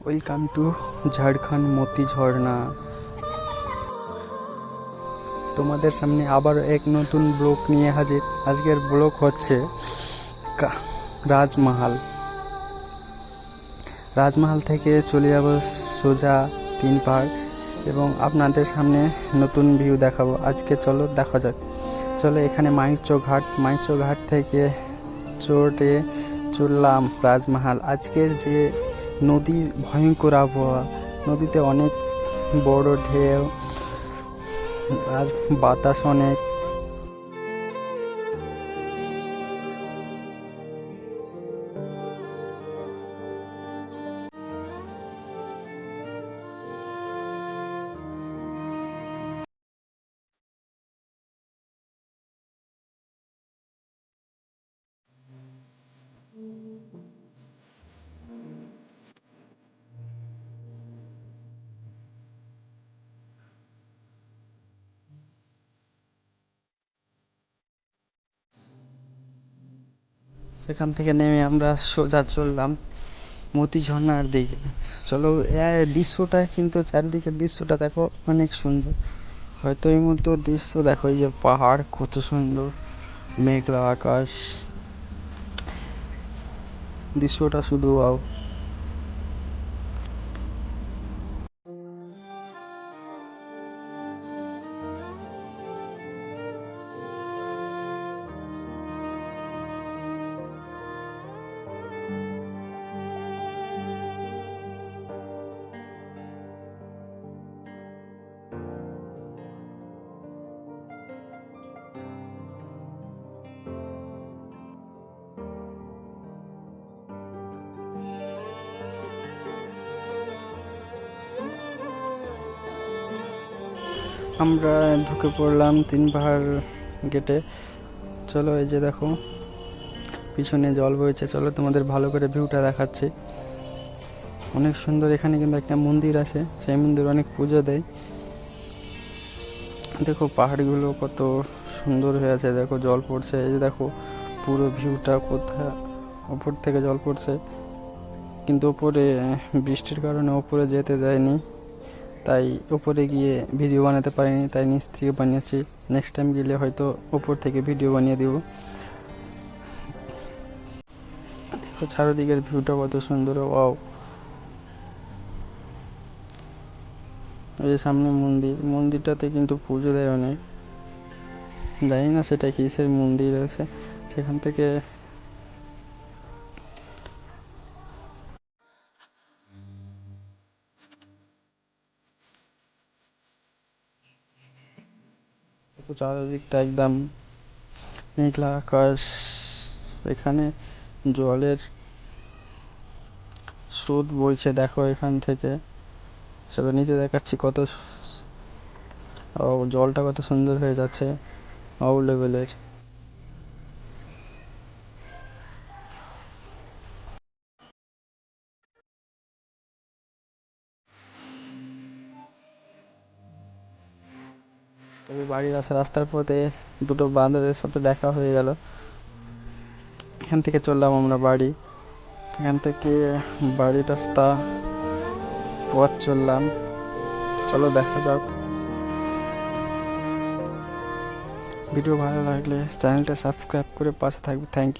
Welcome to Jharkhand মতি ঝর্ণা। তোমাদের সামনে আবার এক নতুন ব্লগ নিয়ে হাজির। আজকের ব্লগ হচ্ছে রাজমহল। রাজমহল থেকে চলে যাব সোজা 3 পাহাড় এবং আপনাদের সামনে নতুন ভিউ দেখাবো। আজকে চলো দেখা যাক। চলো এখানে মাইচো ঘাট থেকে চড়ে চললাম রাজমহল। আজকের যে নদীর ভয়ঙ্কর আবহাওয়া, নদীতে অনেক বড় ঢেউ আর বাতাস অনেক। সেখান থেকে নেমে আমরা সোজা চললাম মতি ঝর্ণার দিকে। চলো দৃশ্যটা কিন্তু, চারিদিকের দৃশ্যটা দেখো, অনেক সুন্দর। হয়তো এই মুহূর্তে দৃশ্য দেখো, এই যে পাহাড় কত সুন্দর, মেঘলা আকাশ, দৃশ্যটা শুধু ওয়াও। আমরা ঢুকে পড়লাম 3 পাহাড় গেটে। চলো এই যে দেখো পিছনে জল বইছে, চলো তোমাদের ভালো করে ভিউটা দেখাচ্ছি। অনেক সুন্দর। এখানে কিন্তু একটা মন্দির আছে, সেই মন্দির অনেক পুজো দেয়। দেখো পাহাড়গুলো কত সুন্দর হয়ে আছে, দেখো জল পড়ছে, এই যে দেখো পুরো ভিউটা কোথায় ওপর থেকে জল পড়ছে। কিন্তু ওপরে বৃষ্টির কারণে ওপরে যেতে দেয়নি, তাই ওপরে গিয়ে ভিডিও বানাতে পারিনি, তাই নিচ থেকে বানিয়েছি। নেক্সট টাইম গেলে হয়তো ওপর থেকে ভিডিও বানিয়ে দেবো। দেখো চারিদিকের ভিউটা কত সুন্দর, ওয়াও। এই সামনে মন্দিরটাতে কিন্তু পুজো দেয় অনেক, জানি না সেটা কিসের মন্দির আছে। সেখান থেকে চারিদিকটা একদম মেঘলা আকাশ। এখানে জলের স্রোত বইছে, দেখো এখান থেকে। সেটা নিচে দেখাচ্ছি কত জলটা কত সুন্দর হয়ে যাচ্ছে, অউ লেভেলের। তবে বাড়ির রাস্তার পথে দুটো বাঁদরের সাথে দেখা হয়ে গেল। এখান থেকে চললাম আমরা বাড়ি। এখান থেকে বাড়ির রাস্তা পথ চললাম। চলো দেখা যাক। ভিডিও ভালো লাগলে চ্যানেলটা সাবস্ক্রাইব করে পাশে থাকবে। Thank you.